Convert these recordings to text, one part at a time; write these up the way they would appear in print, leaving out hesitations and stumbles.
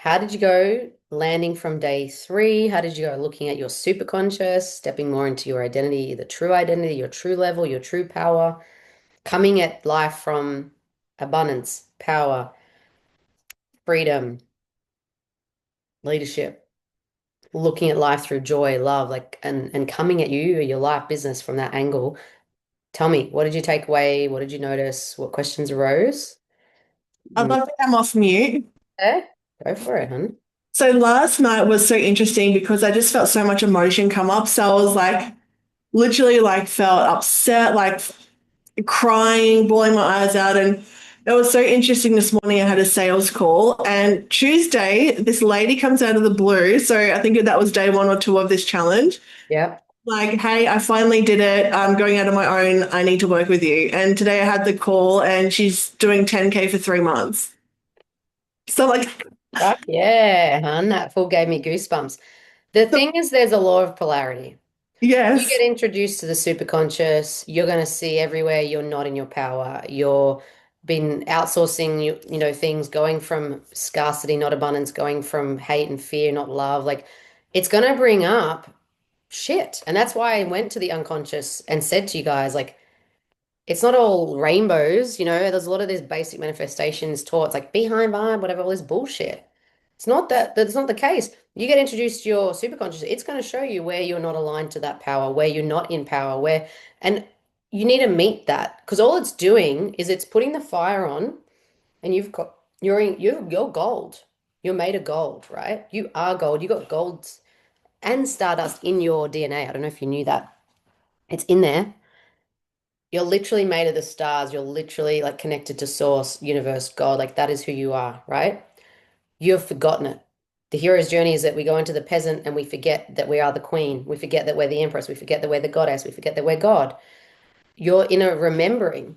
How did you go landing from day three? How did you go looking at your superconscious, stepping more into your identity, your true level, your true power, coming at life from abundance, power, freedom, leadership, looking at life through joy, love, like and coming at you or your life business from that angle. Tell me, what did you take away? What did you notice? What questions arose? I'd Mm. love to come off mute. Okay, go for it, hun. So last night was so interesting because I just felt so much emotion come up. So I was like, literally, like, felt upset, like crying, bawling my eyes out. And it was so interesting this morning. I had a sales call, and Tuesday, this lady comes out of the blue. So I think that was day one or two of this challenge. Yep. Like, hey, I finally did it. I'm going out on my own. I need to work with you. And today I had the call, and she's doing 10K for 3 months. So, like, Fuck yeah, hun. That full gave me goosebumps. The thing is, there's a law of polarity. You get yes. introduced to the superconscious, you're going to see everywhere you're not in your power. You're been outsourcing, things going from scarcity, not abundance, going from hate and fear, not love. Like it's going to bring up shit. And that's why I went to the unconscious and said to you guys, like, it's not all rainbows, there's a lot of these basic manifestations taught. It's like be high vibe, whatever, all this bullshit. It's not that, that's not the case. You get introduced to your superconscious, it's going to show you where you're not aligned to that power, where you're not in power, and you need to meet that because all it's doing is it's putting the fire on and you're gold. You're made of gold, right? You are gold. You got gold and stardust in your DNA. I don't know if you knew that. It's in there. You're literally made of the stars. You're literally like connected to source, universe, God. Like that is who you are, right? You've forgotten it. The hero's journey is that we go into the peasant and we forget that we are the queen. We forget that we're the empress. We forget that we're the goddess. We forget that we're God. You're in a remembering.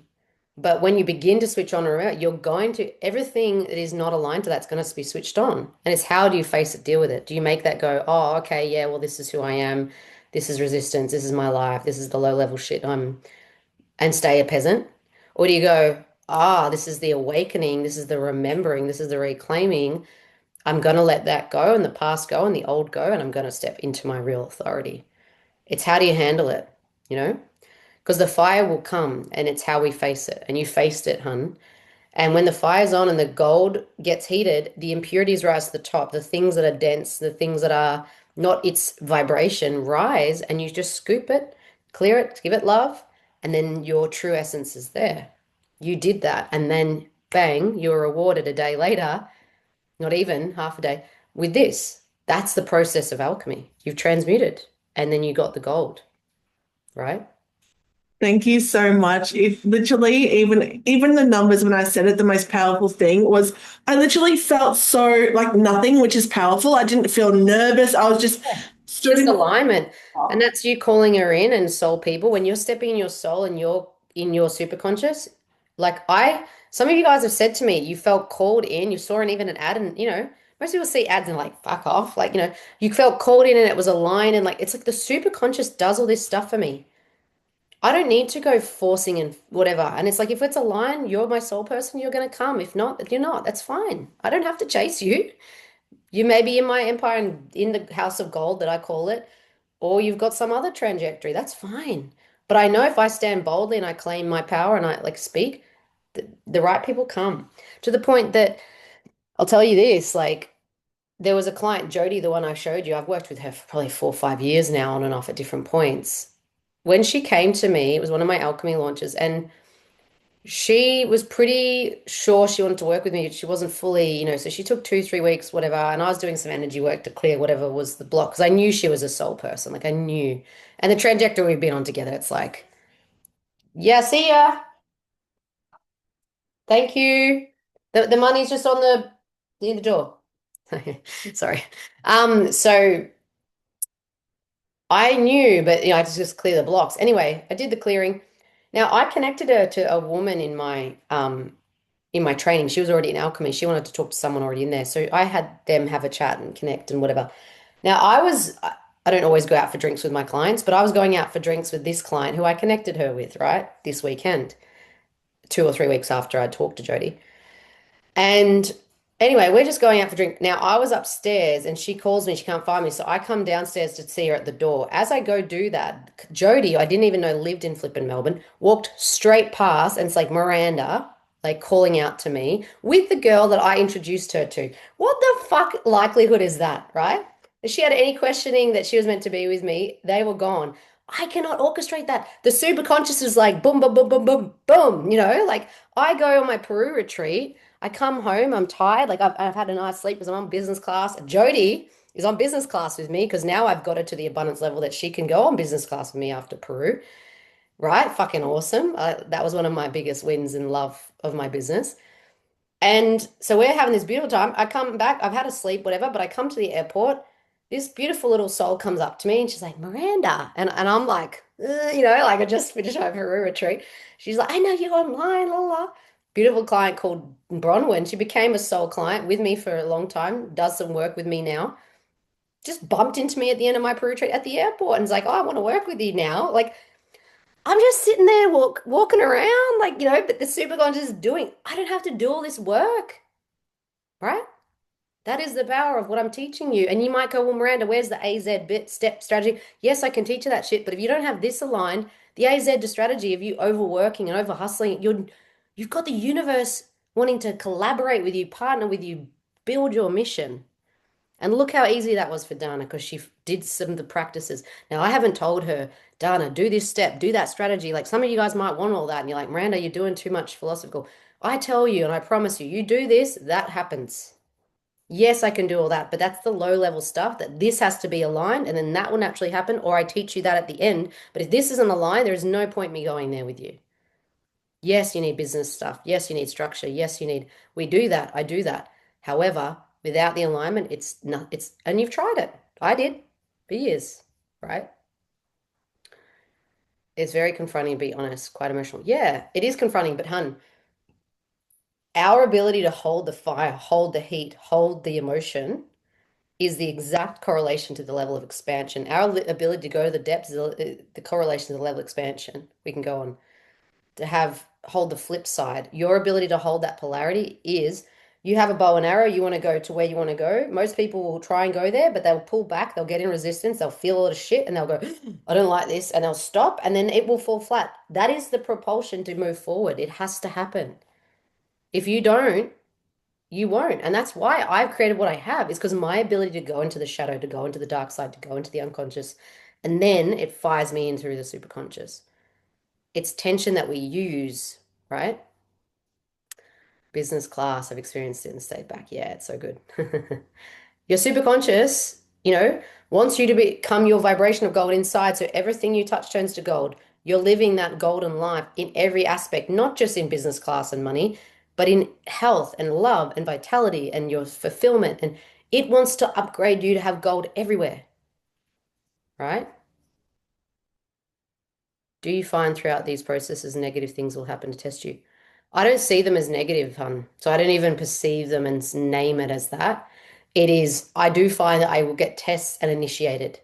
But when you begin to switch on and remember, you're going to, everything that is not aligned to that's going to be switched on. And it's how do you face it, deal with it? Do you make that go, oh, okay, yeah, well, this is who I am. This is resistance. This is my life. This is the low level shit and stay a peasant? Or do you go, this is the awakening, this is the remembering, this is the reclaiming. I'm going to let that go and the past go and the old go, and I'm going to step into my real authority. It's how do you handle it, you know? Because the fire will come and it's how we face it. And you faced it, hun. And when the fire's on and the gold gets heated, the impurities rise to the top. The things that are dense, the things that are not its vibration rise, and you just scoop it, clear it, give it love, and then your true essence is there. You did that, and then bang, you were rewarded a day later, not even half a day, with this. That's the process of alchemy. You've transmuted, and then you got the gold, right? Thank you so much. It literally, even the numbers when I said it, the most powerful thing was I literally felt so like nothing, which is powerful. I didn't feel nervous. I was just stood Just in alignment. And awe. that's you calling her in and soul people. When you're stepping in your soul and you're in your superconscious, some of you guys have said to me, you felt called in, you saw even an ad and, most people see ads and like, fuck off. Like, you felt called in and it was aligned and like, it's like the superconscious does all this stuff for me. I don't need to go forcing and whatever. And it's like, if it's aligned, you're my soul person, you're going to come. If not, you're not. That's fine. I don't have to chase you. You may be in my empire and in the house of gold that I call it, or you've got some other trajectory. That's fine. But I know if I stand boldly and I claim my power and I like speak, the right people come to the point that I'll tell you this, like there was a client, Jody, the one I showed you. I've worked with her for probably 4 or 5 years now on and off at different points. When she came to me, it was one of my alchemy launches, and she was pretty sure she wanted to work with me. She wasn't fully, so she took 2, 3 weeks, whatever. And I was doing some energy work to clear whatever was the block because I knew she was a soul person. Like I knew. And the trajectory we've been on together, it's like, yeah, see ya. Thank you. The money's just on the door. Sorry. So I knew, but I just clear the blocks. Anyway, I did the clearing. Now I connected her to a woman in my training. She was already in alchemy. She wanted to talk to someone already in there. So I had them have a chat and connect and whatever. Now I don't always go out for drinks with my clients, but I was going out for drinks with this client who I connected her with, right? This weekend, 2 or 3 weeks after I talked to Jody. And Anyway, we're just going out for a drink. Now, I was upstairs and she calls me, she can't find me. So I come downstairs to see her at the door. As I go do that, Jody, I didn't even know lived in flippin' Melbourne, walked straight past and it's like Miranda, like calling out to me with the girl that I introduced her to. What the fuck likelihood is that, right? If she had any questioning that she was meant to be with me, they were gone. I cannot orchestrate that. The superconscious is like boom, boom, boom, boom, boom, boom, like I go on my Peru retreat. I come home, I'm tired, like I've had a nice sleep because I'm on business class. Jody is on business class with me because now I've got her to the abundance level that she can go on business class with me after Peru, right? Fucking awesome. That was one of my biggest wins in love of my business. And so we're having this beautiful time. I come back, I've had a sleep, whatever, but I come to the airport. This beautiful little soul comes up to me and she's like, Miranda. And I'm like, like I just finished my Peru retreat. She's like, I know you online, la la. Beautiful client called Bronwyn. She became a soul client with me for a long time, does some work with me now. Just bumped into me at the end of my Peru retreat at the airport and is like, oh, I want to work with you now. Like, I'm just sitting there walking around, like, but the superconscious is doing, I don't have to do all this work, right? That is the power of what I'm teaching you. And you might go, well, Miranda, where's the AZ bit step strategy? Yes, I can teach you that shit, but if you don't have this aligned, the AZ strategy of you overworking and over hustling, you've got the universe wanting to collaborate with you, partner with you, build your mission. And look how easy that was for Dana because she did some of the practices. Now, I haven't told her, Dana, do this step, do that strategy. Like some of you guys might want all that. And you're like, Miranda, you're doing too much philosophical. I tell you, and I promise you, you do this, that happens. Yes, I can do all that, but that's the low level stuff that this has to be aligned and then that will naturally happen, or I teach you that at the end. But if this isn't aligned, there is no point me going there with you. Yes, you need business stuff. Yes, you need structure. Yes, you need, we do that. I do that. However, without the alignment, it's not, and you've tried it. I did for years, right? It's very confronting, to be honest, quite emotional. Yeah, it is confronting, but hun, our ability to hold the fire, hold the heat, hold the emotion is the exact correlation to the level of expansion. Our ability to go to the depths is the correlation to the level of expansion we can go on. To have hold the flip side, your ability to hold that polarity is you have a bow and arrow, you want to go to where you want to go. Most people will try and go there, but they'll pull back, they'll get in resistance, they'll feel a lot of shit, and they'll go, I don't like this, and they'll stop, and then it will fall flat. That is the propulsion to move forward. It has to happen. If you don't, you won't. And that's why I've created what I have, is because my ability to go into the shadow, to go into the dark side, to go into the unconscious, and then it fires me in through the superconscious. It's tension that we use, right? Business class, I've experienced it and stayed back. Yeah, it's so good. Your superconscious, wants you to become your vibration of gold inside. So everything you touch turns to gold. You're living that golden life in every aspect, not just in business class and money, but in health and love and vitality and your fulfillment. And it wants to upgrade you to have gold everywhere, right? Do you find throughout these processes negative things will happen to test you? I don't see them as negative, hun. So I don't even perceive them and name it as that. It is, I do find that I will get tests and initiated.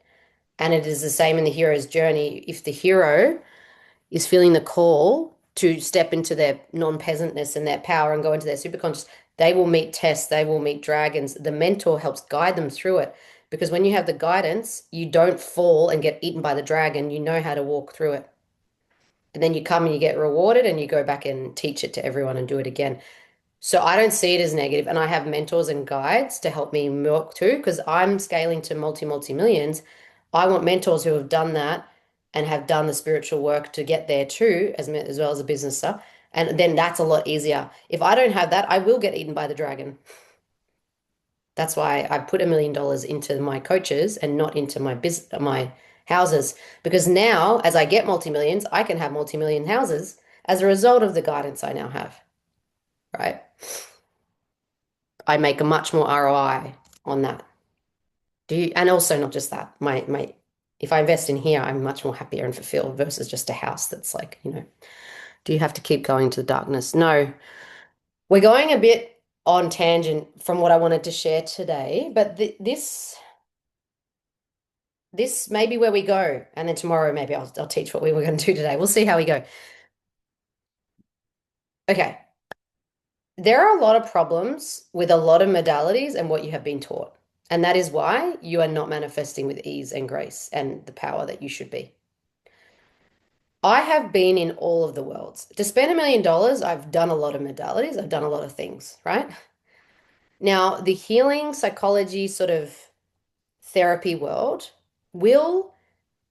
And it is the same in the hero's journey. If the hero is feeling the call to step into their non-peasantness and their power and go into their superconscious, they will meet tests, they will meet dragons. The mentor helps guide them through it. Because when you have the guidance, you don't fall and get eaten by the dragon. You know how to walk through it. And then you come and you get rewarded and you go back and teach it to everyone and do it again. So I don't see it as negative, and I have mentors and guides to help me work too, because I'm scaling to multi millions. I want mentors who have done that and have done the spiritual work to get there too, as well as the business stuff. And then that's a lot easier. If I don't have that, I will get eaten by the dragon. That's why I put $1 million into my coaches and not into my houses. Because now, as I get multi-millions, I can have multi-million houses as a result of the guidance I now have, right? I make a much more ROI on that. And also not just that. My if I invest in here, I'm much more happier and fulfilled versus just a house that's like, do you have to keep going to the darkness? No. We're going a bit on tangent from what I wanted to share today, but this may be where we go. And then tomorrow, maybe I'll teach what we were going to do today. We'll see how we go. Okay. There are a lot of problems with a lot of modalities and what you have been taught. And that is why you are not manifesting with ease and grace and the power that you should be. I have been in all of the worlds. To spend $1 million, I've done a lot of modalities, I've done a lot of things, right? Now, the healing psychology sort of therapy world will,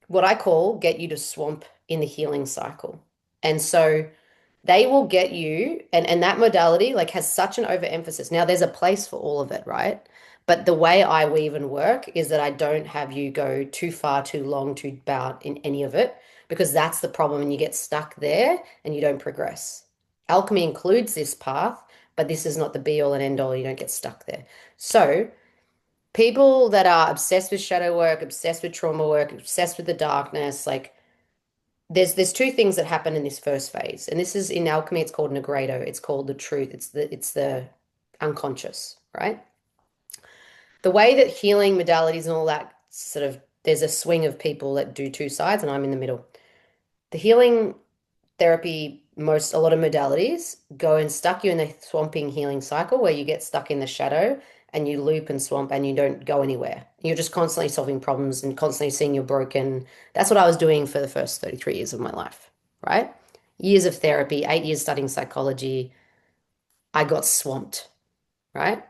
what I call, get you to swamp in the healing cycle. And so they will get you, and that modality like has such an overemphasis. Now, there's a place for all of it, right? But the way I weave and work is that I don't have you go too far, too long, too bout in any of it, because that's the problem, and you get stuck there and you don't progress. Alchemy includes this path, but this is not the be all and end all. You don't get stuck there. So, people that are obsessed with shadow work, obsessed with trauma work, obsessed with the darkness, like there's two things that happen in this first phase. And this is in alchemy, it's called nigredo. It's called the truth. It's the unconscious, right? The way that healing modalities and all that sort of there's a swing of people that do two sides, and I'm in the middle. The healing therapy, a lot of modalities go and stuck you in the swamping healing cycle where you get stuck in the shadow and you loop and swamp and you don't go anywhere. You're just constantly solving problems and constantly seeing you're broken. That's what I was doing for the first 33 years of my life, right? Years of therapy, 8 years studying psychology. I got swamped, right?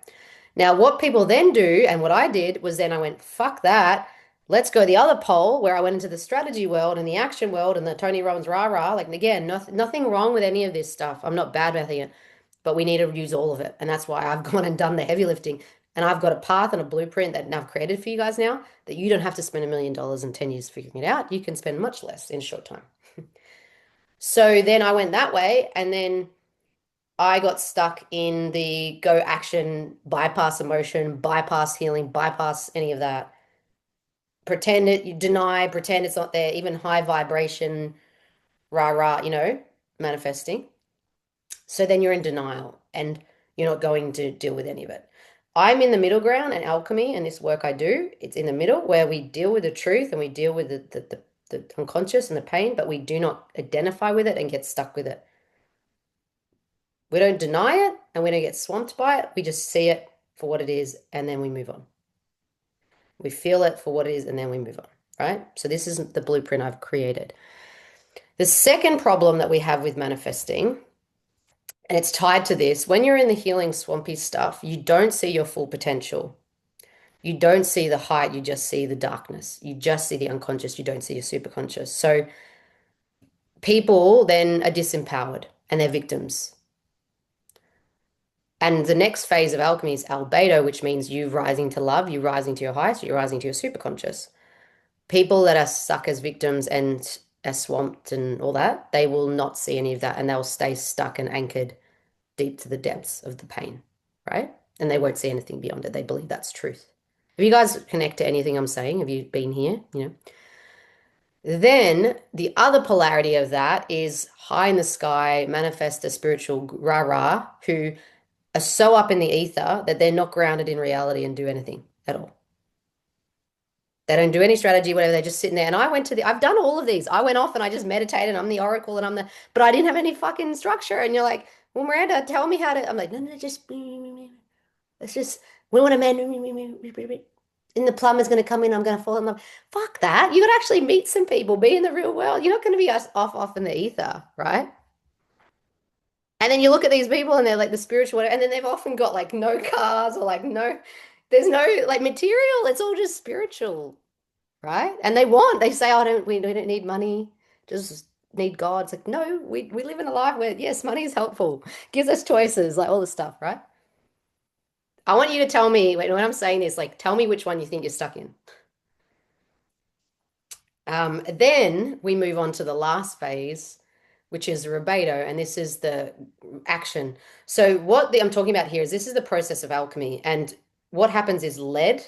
Now, what people then do, and what I did was then I went, fuck that. Let's go the other pole where I went into the strategy world and the action world and the Tony Robbins rah rah. Like, again, nothing wrong with any of this stuff. I'm not bad mouthing it, but we need to use all of it. And that's why I've gone and done the heavy lifting. And I've got a path and a blueprint that I've created for you guys now that you don't have to spend $1 million in 10 years figuring it out. You can spend much less in a short time. So then I went that way. And then I got stuck in the go action, bypass emotion, bypass healing, bypass any of that. Pretend it, you deny, pretend it's not there, even high vibration, rah rah, manifesting. So then you're in denial and you're not going to deal with any of it. I'm in the middle ground and alchemy and this work I do, it's in the middle where we deal with the truth and we deal with the unconscious and the pain, but we do not identify with it and get stuck with it. We don't deny it and we don't get swamped by it. We just see it for what it is and then we move on. We feel it for what it is and then we move on, right? So this is the blueprint I've created. The second problem that we have with manifesting, and it's tied to this, when you're in the healing swampy stuff, you don't see your full potential. You don't see the height, you just see the darkness. You just see the unconscious, you don't see your superconscious. So people then are disempowered and they're victims. And the next phase of alchemy is albedo, which means you rising to love, you rising to your highest, you're rising to your superconscious. People that are stuck as victims and are swamped and all that, they will not see any of that and they'll stay stuck and anchored deep to the depths of the pain, right? And they won't see anything beyond it. They believe that's truth. If you guys connect to anything I'm saying, have you been here? Then the other polarity of that is high in the sky, manifest a spiritual rah-rah who are so up in the ether that they're not grounded in reality and do anything at all. They don't do any strategy, whatever. They're just sitting there. And I've done all of these. I went off and I just meditated. I'm the oracle and but I didn't have any fucking structure. And you're like, well, Miranda, tell me how to. I'm like, no, no, just, let's just, we want a man. And the plumber's going to come in. I'm going to fall in love. Fuck that. You got to actually meet some people, be in the real world. You're not going to be off in the ether, right? And then you look at these people and they're like the spiritual, and then they've often got like no cars or like there's no like material. It's all just spiritual, right? And they say, oh, we don't need money, just need God. It's like, no, we live in a life where, yes, money is helpful, gives us choices, like all this stuff, right? I want you to tell me, when I'm saying this, like, tell me which one you think you're stuck in. Then we move on to the last phase, which is rubedo, and this is the action. So I'm talking about here is this is the process of alchemy, and what happens is lead.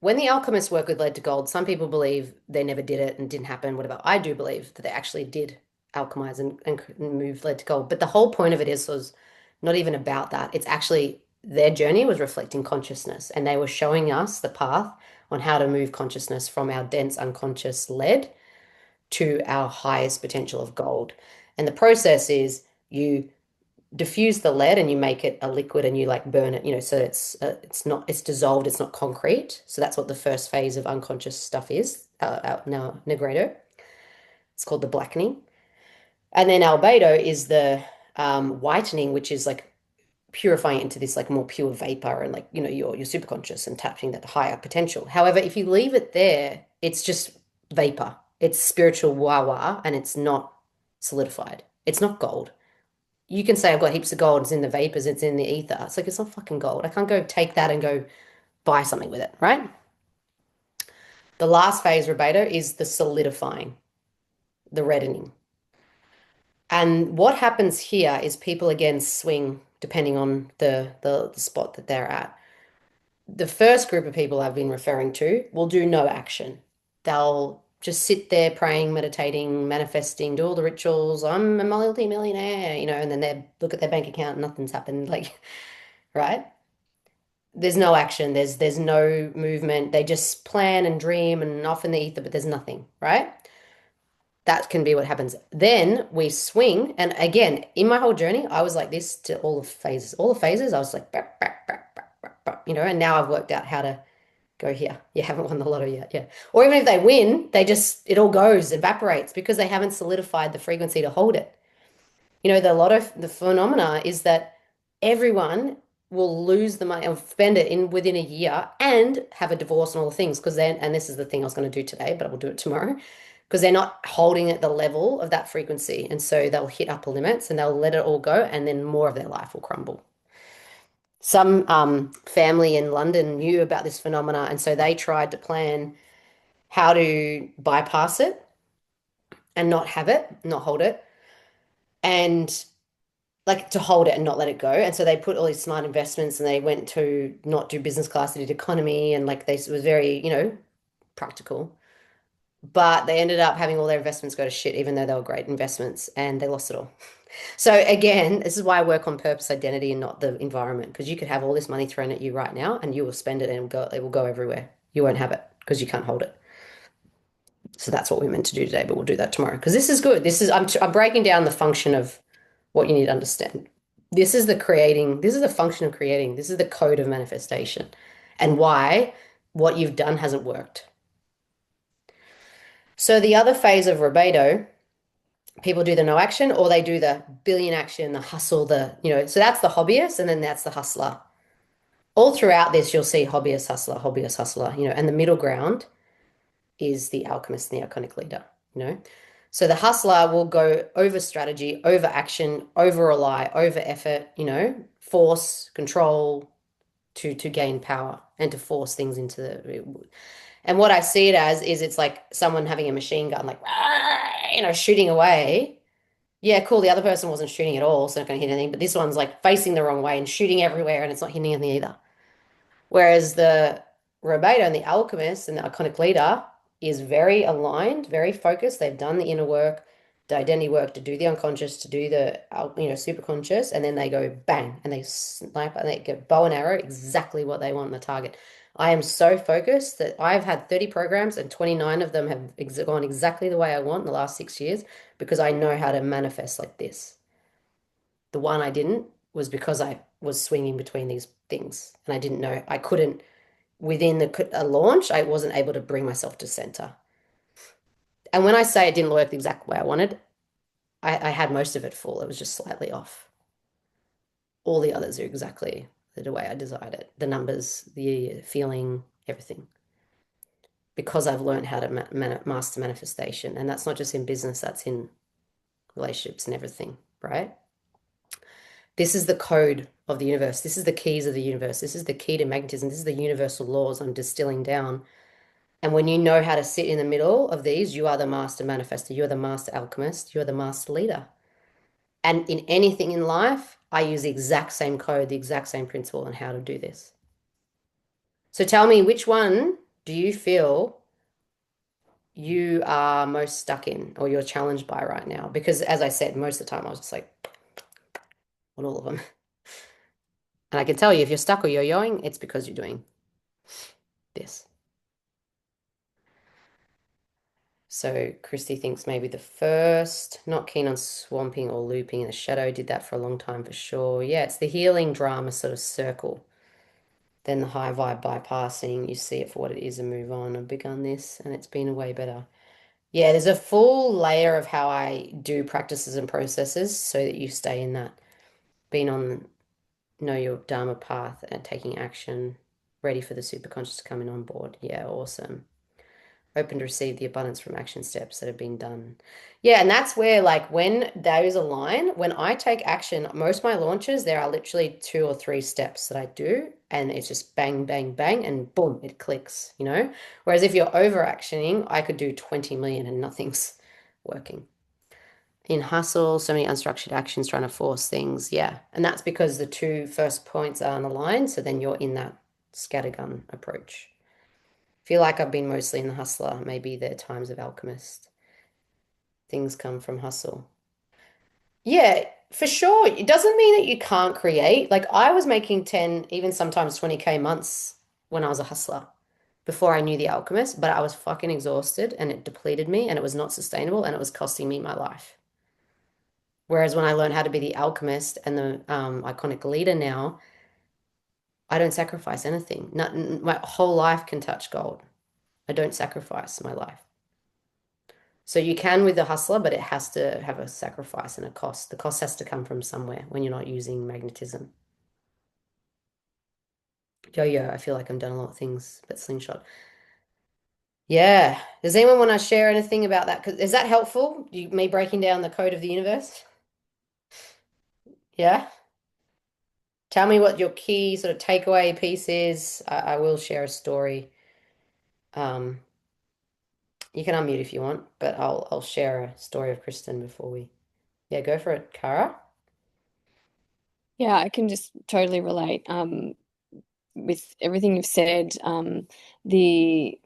When the alchemists work with lead to gold, some people believe they never did it and didn't happen, whatever. I do believe that they actually did alchemize and move lead to gold. But the whole point of it was not even about that. It's actually their journey was reflecting consciousness, and they were showing us the path on how to move consciousness from our dense unconscious lead to our highest potential of gold. And the process is you diffuse the lead and you make it a liquid and you like burn it, so it's not it's dissolved, it's not concrete. So that's what the first phase of unconscious stuff is. Now Negredo, it's called the blackening, and then albedo is the whitening, which is like purifying it into this like more pure vapor and like your superconscious and tapping that higher potential. However, if you leave it there, it's just vapor. It's spiritual wah-wah and it's not solidified. It's not gold. You can say I've got heaps of gold, it's in the vapors, it's in the ether. It's like it's not fucking gold. I can't go take that and go buy something with it, right? The last phase, rubedo, is the solidifying, the reddening. And what happens here is people again swing depending on the spot that they're at. The first group of people I've been referring to will do no action. They'll just sit there praying, meditating, manifesting, do all the rituals. I'm a multi-millionaire, and then they look at their bank account, nothing's happened, like, right? There's no action, there's no movement. They just plan and dream and off in the ether, but there's nothing, right? That can be what happens. Then we swing, and again, in my whole journey, I was like this to all the phases. All the phases, I was like, bah, bah, bah, bah, bah, bah, and now I've worked out how to go here. You haven't won the lotto yet, yeah. Or even if they win, it all goes, evaporates because they haven't solidified the frequency to hold it. The lotto, the phenomena is that everyone will lose the money or spend it in within a year and have a divorce and all the things because then, and this is the thing I was going to do today, but I will do it tomorrow because they're not holding at the level of that frequency. And so they'll hit upper limits and they'll let it all go, and then more of their life will crumble. Some family in London knew about this phenomena, and so they tried to plan how to bypass it and not have it, not hold it, and like to hold it and not let it go. And so they put all these smart investments and they went to not do business class, they did economy, and like they it was very, practical. But they ended up having all their investments go to shit, even though they were great investments, and they lost it all. So again, this is why I work on purpose, identity, and not the environment. Because you could have all this money thrown at you right now, and you will spend it, and it will go everywhere. You won't have it because you can't hold it. So that's what we're meant to do today, but we'll do that tomorrow. Because this is good. I'm breaking down the function of what you need to understand. This is the creating. This is the function of creating. This is the code of manifestation, and why what you've done hasn't worked. So the other phase of rubedo, people do the no action or they do the billion action, the hustle, so that's the hobbyist and then that's the hustler. All throughout this, you'll see hobbyist, hustler, and the middle ground is the alchemist and the iconic leader, you know. So the hustler will go over strategy, over action, over rely, over effort, force, control to gain power and to force things into and what I see it as is it's like someone having a machine gun, like, shooting away. Yeah, cool. The other person wasn't shooting at all, so not going to hit anything. But this one's like facing the wrong way and shooting everywhere, and it's not hitting anything either. Whereas the Rubedo and the Alchemist and the Iconic Leader is very aligned, very focused. They've done the inner work, the identity work to do the unconscious, to do the super conscious, and then they go bang and they snipe and they get bow and arrow exactly what they want on the target. I am so focused that I've had 30 programs and 29 of them have gone exactly the way I want in the last 6 years because I know how to manifest like this. The one I didn't was because I was swinging between these things and I didn't know I couldn't within a launch, I wasn't able to bring myself to center. And when I say it didn't work the exact way I wanted, I had most of it full. It was just slightly off. All the others are exactly the way I desired it. The numbers, the feeling, everything. Because I've learned how to master manifestation. And that's not just in business, that's in relationships and everything, right? This is the code of the universe. This is the keys of the universe. This is the key to magnetism. This is the universal laws I'm distilling down. And when you know how to sit in the middle of these, you are the master manifester. You are the master alchemist. You are the master leader. And in anything in life, I use the exact same code, the exact same principle on how to do this. So tell me, which one do you feel you are most stuck in or you're challenged by right now? Because as I said, most of the time I was just like on all of them. And I can tell you if you're stuck or yo-yoing, it's because you're doing this. So Christy thinks maybe the first, not keen on swamping or looping in the shadow, did that for a long time for sure. Yeah, it's the healing drama sort of circle. Then the high vibe bypassing, you see it for what it is and move on. I've begun this and it's been way better. Yeah, there's a full layer of how I do practices and processes so that you stay in that, being on know your Dharma path and taking action, ready for the superconscious to come in on board. Yeah, awesome. Open to receive the abundance from action steps that have been done. Yeah, and that's where, like, when those align, when I take action, most of my launches, there are literally 2 or 3 steps that I do, and it's just bang, bang, bang, and boom, it clicks, you know? Whereas if you're over actioning, I could do 20 million and nothing's working. In hustle, so many unstructured actions trying to force things. Yeah. And that's because the 2 first points aren't aligned. So then you're in that scattergun approach. Feel like I've been mostly in the hustler. Maybe there are times of alchemist. Things come from hustle. Yeah, for sure. It doesn't mean that you can't create. Like I was making 10, even sometimes 20K months when I was a hustler before I knew the alchemist, but I was fucking exhausted and it depleted me and it was not sustainable and it was costing me my life. Whereas when I learned how to be the alchemist and the iconic leader now, I don't sacrifice anything. Not, my whole life can touch gold. I don't sacrifice my life. So you can with the hustler, but it has to have a sacrifice and a cost. The cost has to come from somewhere when you're not using magnetism. Yo, I feel like I've done a lot of things, but slingshot. Yeah. Does anyone want to share anything about that? Is that helpful? Me breaking down the code of the universe? Yeah. Tell me what your key sort of takeaway piece is. I will share a story. Um, you can unmute if you want, but I'll share a story of Kristen before we. Yeah, go for it, Cara. Yeah, I can just totally relate with everything you've said. The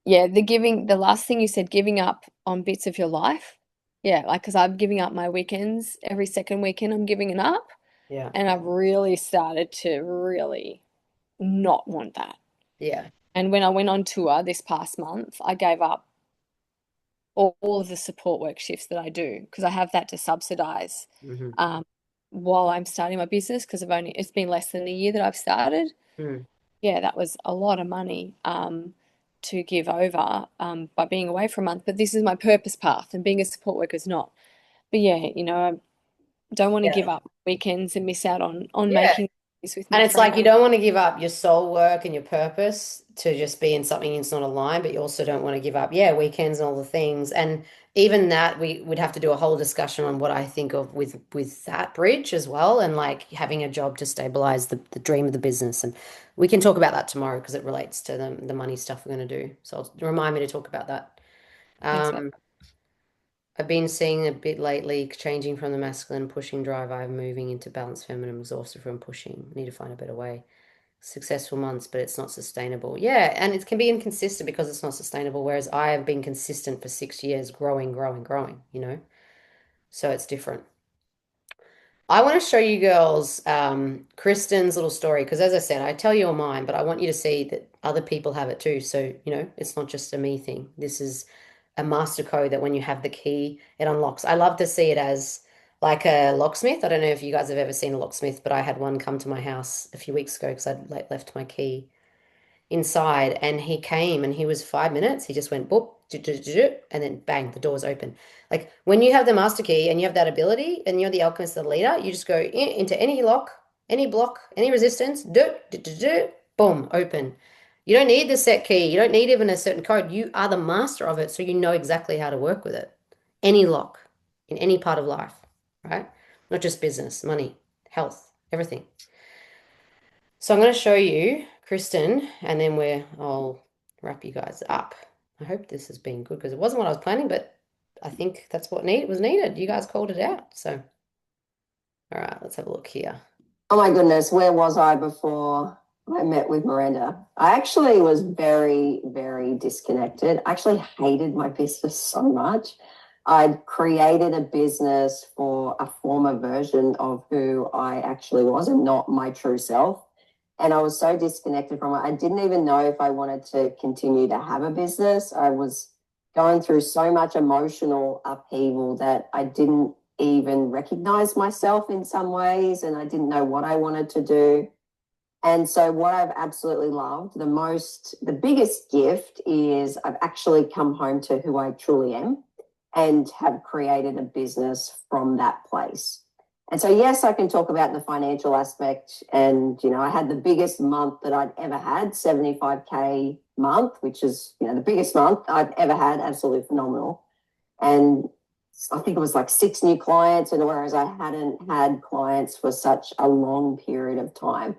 the giving, the last thing you said, giving up on bits of your life. Yeah, like because I'm giving up my weekends every second weekend, I'm giving it up, Yeah, and I've really started to really not want that. yeah. And when I went on tour this past month, I gave up all of the support work shifts that I do because I have that to subsidize Hmm. um, while I'm starting my business because it's been less than a year that I've started. Mm. Yeah, that was a lot of money to give over by being away for a month. But this is my purpose path, and being a support worker is not. But yeah, I don't want to Yeah. give up weekends and miss out on Yeah. making this with And my it's like friends. you don't want to give up your soul work and your purpose to just be in something that's not aligned, but you also don't want to give up, yeah, weekends and all the things. And even that, we would have to do a whole discussion on what I think of with that bridge as well, and like having a job to stabilize the dream of the business. And we can talk about that tomorrow because it relates to the money stuff we're going to do. So remind me to talk about that. Thanks, love. Um, I've been seeing a bit lately, changing from the masculine pushing drive, I'm moving into balanced feminine, exhausted from pushing. Need to find a better way. Successful months, but it's not sustainable. Yeah, and it can be inconsistent because it's not sustainable. Whereas I have been consistent for 6 years, growing, growing, growing, So it's different. I want to show you girls Kristen's little story because, as I said, I tell you all mine, but I want you to see that other people have it too. So, it's not just a me thing. This is a master code that when you have the key, it unlocks. I love to see it as like a locksmith. I don't know if you guys have ever seen a locksmith, but I had one come to my house a few weeks ago because I'd left my key inside and he came and he was 5 minutes. He just went boop, and then bang, the door's open. Like when you have the master key and you have that ability and you're the alchemist, the leader, you just go into any lock, any block, any resistance, boom, open. You don't need the set key. You don't need even a certain code. You are the master of it, so you know exactly how to work with it. Any lock in any part of life, right? Not just business, money, health, everything. So I'm going to show you Kristen, and then I'll wrap you guys up. I hope this has been good because it wasn't what I was planning, but I think that's what was needed. You guys called it out. So, all right, let's have a look here. Oh my goodness, where was I before I met with Miranda? I actually was very, very disconnected. I actually hated my business so much. I'd created a business for a former version of who I actually was and not my true self. And I was so disconnected from it. I didn't even know if I wanted to continue to have a business. I was going through so much emotional upheaval that I didn't even recognize myself in some ways, and I didn't know what I wanted to do. And so what I've absolutely loved the biggest gift is I've actually come home to who I truly am and have created a business from that place. And so, yes, I can talk about the financial aspect. And, I had the biggest month that I'd ever had, 75K month, which is, the biggest month I've ever had, absolutely phenomenal. And I think it was like 6 new clients, and whereas I hadn't had clients for such a long period of time.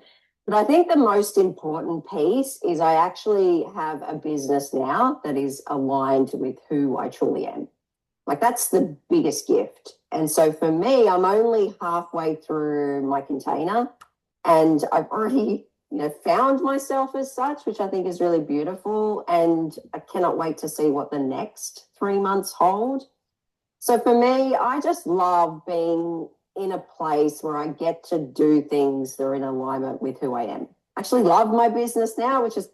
But I think the most important piece is I actually have a business now that is aligned with who I truly am. Like, that's the biggest gift. And so for me, I'm only halfway through my container, and I've already, found myself as such, which I think is really beautiful. And I cannot wait to see what the next 3 months hold. So for me, I just love being in a place where I get to do things that are in alignment with who I am. I actually love my business now, which is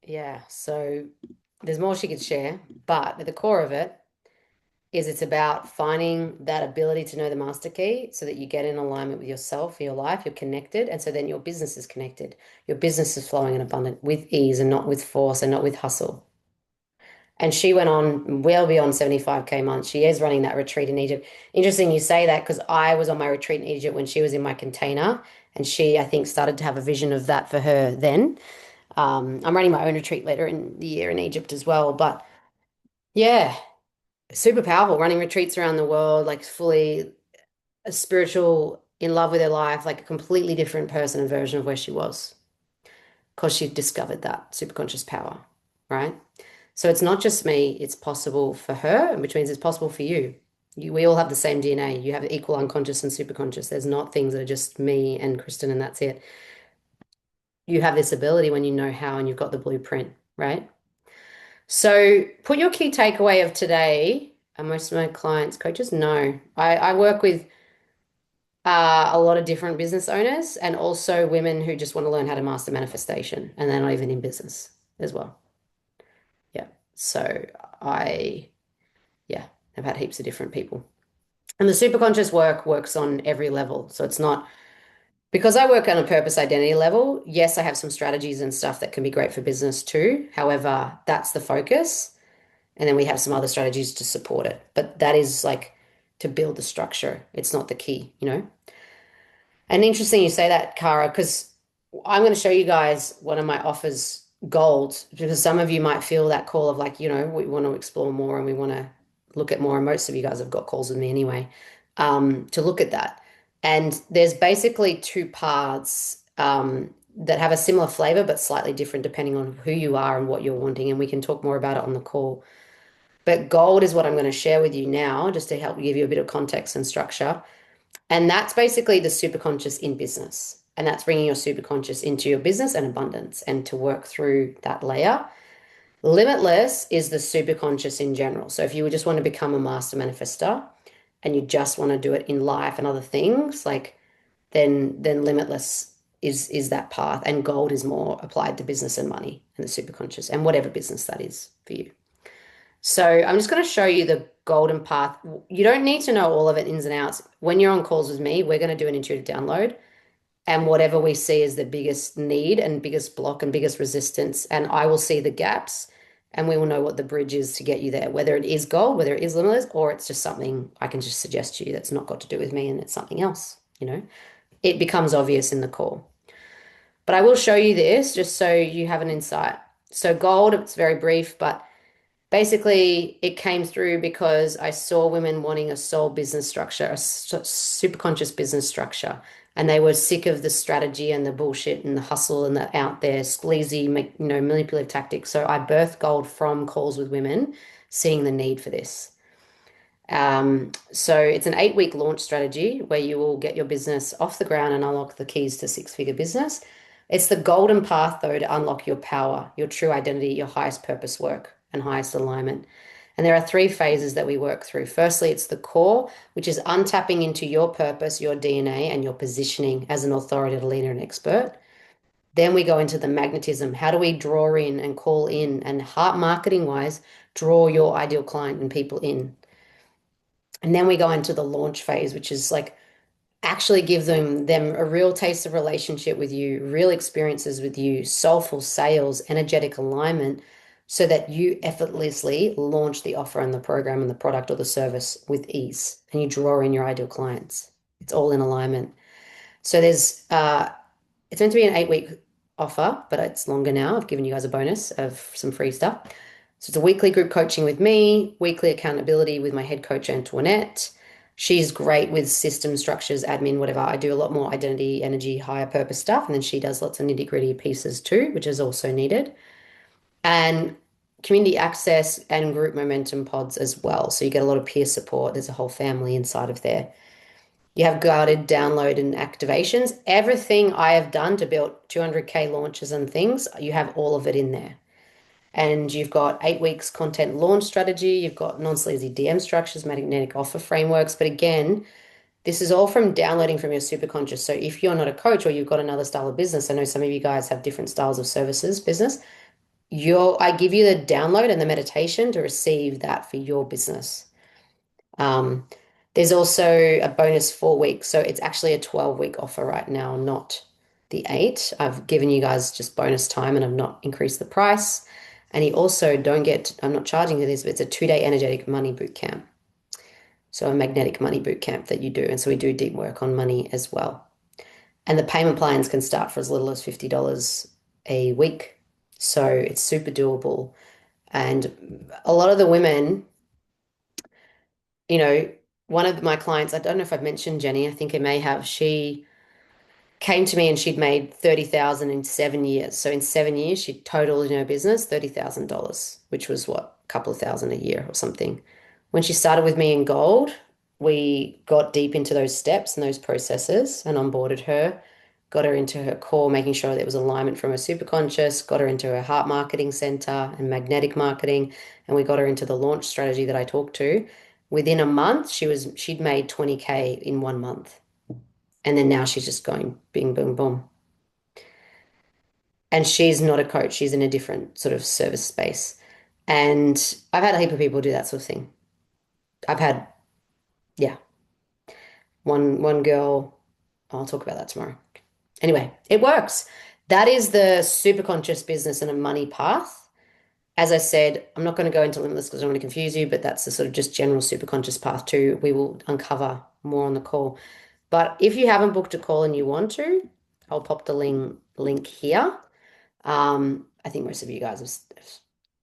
Yeah, so there's more she could share, but at the core of it is it's about finding that ability to know the master key so that you get in alignment with yourself, your life, you're connected, and so then your business is connected. Your business is flowing and abundant with ease and not with force and not with hustle. And she went on well beyond 75K months. She is running that retreat in Egypt. Interesting you say that, because I was on my retreat in Egypt when she was in my container, and she, I think, started to have a vision of that for her then. I'm running my own retreat later in the year in Egypt as well. But yeah, super powerful running retreats around the world, like fully a spiritual, in love with her life, like a completely different person and version of where she was, because she discovered that superconscious power, right? So it's not just me, it's possible for her, which means it's possible for you. We all have the same DNA. You have equal unconscious and superconscious. There's not things that are just me and Kristen and that's it. You have this ability when you know how and you've got the blueprint, right? So put your key takeaway of today. And most of my clients, coaches, no. I work with a lot of different business owners and also women who just want to learn how to master manifestation, and they're not even in business as well. Yeah. So I, yeah, have had heaps of different people. And the superconscious work works on every level. So it's not because I work on a purpose identity level. Yes, I have some strategies and stuff that can be great for business too. However, that's the focus. And then we have some other strategies to support it. But that is like to build the structure. It's not the key. And interesting you say that, Cara, because I'm going to show you guys one of my offers, gold, because some of you might feel that call of like, we want to explore more and we want to look at more. And most of you guys have got calls with me anyway, to look at that. And there's basically 2 paths that have a similar flavor, but slightly different depending on who you are and what you're wanting. And we can talk more about it on the call. But gold is what I'm going to share with you now, just to help give you a bit of context and structure. And that's basically the superconscious in business. And that's bringing your superconscious into your business and abundance and to work through that layer. Limitless is the superconscious in general. So if you would just want to become a master manifester and you just want to do it in life and other things, like then limitless is that path. And gold is more applied to business and money and the superconscious and whatever business that is for you. So I'm just going to show you the golden path. You don't need to know all of it ins and outs. When you're on calls with me, we're going to do an intuitive download, and whatever we see is the biggest need and biggest block and biggest resistance, and I will see the gaps and we will know what the bridge is to get you there, whether it is gold, whether it is limitless, or it's just something I can just suggest to you that's not got to do with me and it's something else. It becomes obvious in the call. But I will show you this just so you have an insight. So gold, it's very brief, but basically, it came through because I saw women wanting a soul business structure, a superconscious business structure, and they were sick of the strategy and the bullshit and the hustle and the out there sleazy, manipulative tactics. So I birthed gold from calls with women, seeing the need for this. So it's an 8-week launch strategy where you will get your business off the ground and unlock the keys to 6-figure business. It's the golden path, though, to unlock your power, your true identity, your highest purpose work, and highest alignment. And there are three phases that we work through. Firstly, it's the core, which is untapping into your purpose, your DNA, and your positioning as an authority, leader, and expert. Then we go into the magnetism. How do we draw in and call in and heart marketing wise, draw your ideal client and people in? And then we go into the launch phase, which is like actually give them a real taste of relationship with you, real experiences with you, soulful sales, energetic alignment, so that you effortlessly launch the offer and the program and the product or the service with ease, and you draw in your ideal clients. It's all in alignment. So it's meant to be an 8 week offer, but it's longer now. I've given you guys a bonus of some free stuff. So it's a weekly group coaching with me, weekly accountability with my head coach, Antoinette. She's great with system structures, admin, whatever. I do a lot more identity, energy, higher purpose stuff. And then she does lots of nitty-gritty pieces too, which is also needed. And community access and group momentum pods as well. So you get a lot of peer support. There's a whole family inside of there. You have guided download and activations. Everything I have done to build 200K launches and things, you have all of it in there. And you've got 8 weeks content launch strategy. You've got non-sleazy DM structures, magnetic offer frameworks. But again, this is all from downloading from your superconscious. So if you're not a coach or you've got another style of business, I know some of you guys have different styles of services business. I give you the download and the meditation to receive that for your business. Um, there's also a bonus 4 weeks. So it's actually a 12-week offer right now, not the 8. I've given you guys just bonus time and I've not increased the price. And you also don't get, I'm not charging you this, but it's a 2-day energetic money boot camp. So a magnetic money boot camp that you do. And so we do deep work on money as well. And the payment plans can start for as little as $50 a week. So it's super doable. And a lot of the women, you know, one of my clients, I don't know if I've mentioned Jenny, I think I may have, she came to me and she'd made 30,000 in 7 years. So in 7 years, she'd totaled in her business $30,000, which was what, a couple of thousand a year or something. When she started with me in gold, we got deep into those steps and those processes and onboarded her, got her into her core, making sure there was alignment from her superconscious, got her into her heart marketing center and magnetic marketing, and we got her into the launch strategy that I talked to. Within a month, she'd made 20K in 1 month. And then now she's just going bing, boom, boom. And she's not a coach. She's in a different sort of service space. And I've had a heap of people do that sort of thing. I've had, yeah, one girl, I'll talk about that tomorrow. Anyway, it works. That is the super conscious business and a money path. As I said, I'm not going to go into limitless because I don't want to confuse you, but that's the sort of just general super conscious path too. We will uncover more on the call. But if you haven't booked a call and you want to, I'll pop the link here. I think most of you guys have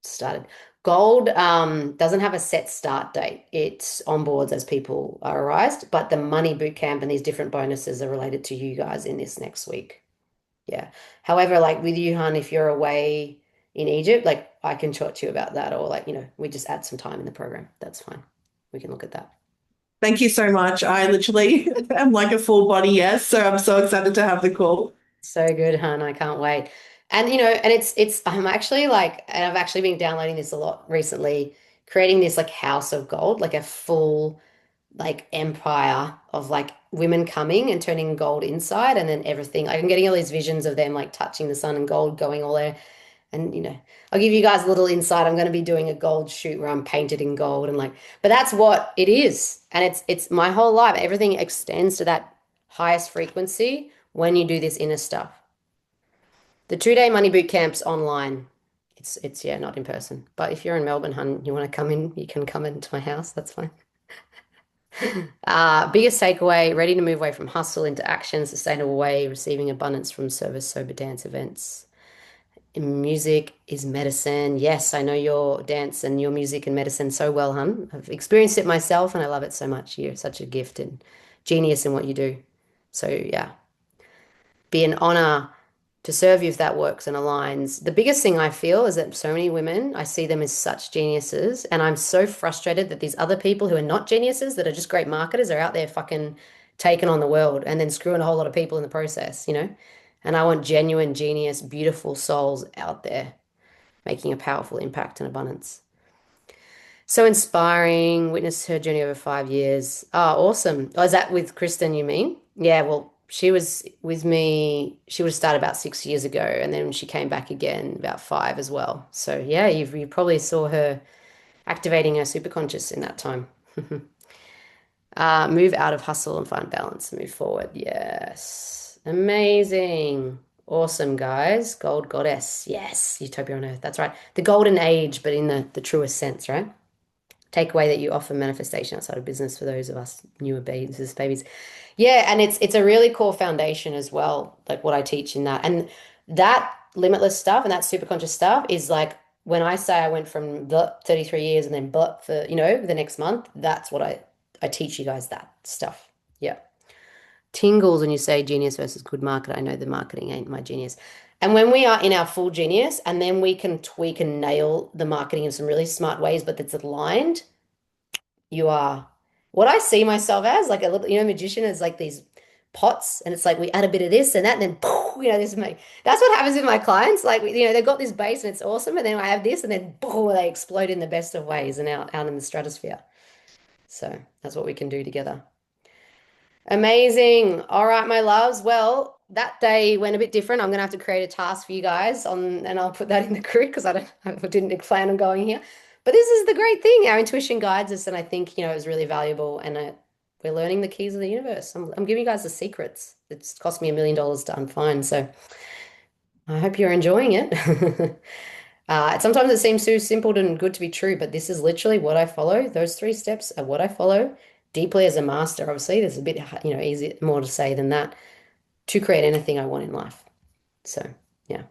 started. Gold doesn't have a set start date. It's onboards as people are arrived, but the money boot camp and these different bonuses are related to you guys in this next week. Yeah. However, like with you, hun, if you're away in Egypt, like I can talk to you about that, or like, we just add some time in the program. That's fine. We can look at that. Thank you so much. I literally am like a full body yes, so I'm so excited to have the call. So good, hun. I can't wait. And and I'm actually like, and I've actually been downloading this a lot recently, creating this like house of gold, like a full like empire of like women coming and turning gold inside and then everything. Like I'm getting all these visions of them like touching the sun and gold going all there. And I'll give you guys a little insight. I'm going to be doing a gold shoot where I'm painted in gold and like, but that's what it is. And it's my whole life. Everything extends to that highest frequency when you do this inner stuff. The 2-day money boot camp's online. It's yeah, not in person. But if you're in Melbourne, hun, you want to come in, you can come into my house. That's fine. Biggest takeaway, ready to move away from hustle into action, sustainable way, receiving abundance from service, sober dance events. Music is medicine. Yes, I know your dance and your music and medicine so well, hun. I've experienced it myself and I love it so much. You're such a gift and genius in what you do. So yeah, be an honor to serve you if that works and aligns. The biggest thing I feel is that so many women, I see them as such geniuses, and I'm so frustrated that these other people who are not geniuses, that are just great marketers, are out there fucking taking on the world and then screwing a whole lot of people in the process, And I want genuine, genius, beautiful souls out there making a powerful impact and abundance. So inspiring, witnessed her journey over 5 years. Oh, awesome. Oh, is that with Kristen, you mean? Yeah, well, she was with me, she would have started about 6 years ago, and then she came back again about five as well. So yeah, you probably saw her activating her superconscious in that time. Move out of hustle and find balance and move forward. Yes. Amazing. Awesome, guys. Gold goddess. Yes. Utopia on earth. That's right. The golden age, but in the truest sense, right? Takeaway that you offer manifestation outside of business for those of us newer babies. Yeah, and it's a really core foundation as well, like what I teach in that. And that limitless stuff and that superconscious stuff is like when I say I went from the 33 years and then but for, the next month, that's what I teach you guys that stuff. Yeah. Tingles when you say genius versus good market. I know the marketing ain't my genius. And when we are in our full genius, and then we can tweak and nail the marketing in some really smart ways, but that's aligned, you are what I see myself as like a little, magician is like these pots, and it's like we add a bit of this and that, and then that's what happens with my clients. Like, they've got this base and it's awesome, and then I have this, and then they explode in the best of ways and out in the stratosphere. So that's what we can do together. Amazing. All right, my loves. Well, that day went a bit different. I'm gonna have to create a task for you guys and I'll put that in the group because I didn't plan on going here. But this is the great thing. Our intuition guides us, and I think, it was really valuable. And we're learning the keys of the universe. I'm giving you guys the secrets. It's cost me $1 million to unfind. So I hope you're enjoying it. Sometimes it seems too simple and good to be true, but this is literally what I follow. Those 3 steps are what I follow deeply as a master. Obviously, there's a bit, easy more to say than that to create anything I want in life. So, yeah.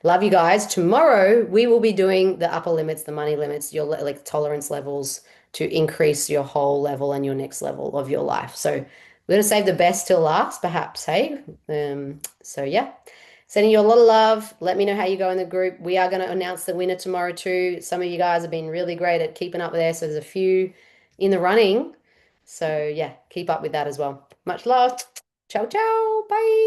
Love you guys. Tomorrow, we will be doing the upper limits, the money limits, your like tolerance levels to increase your whole level and your next level of your life. So, we're going to save the best till last, perhaps, hey? So, yeah. Sending you a lot of love. Let me know how you go in the group. We are going to announce the winner tomorrow too. Some of you guys have been really great at keeping up there. So there's a few in the running. So yeah, keep up with that as well. Much love. Ciao, ciao. Bye.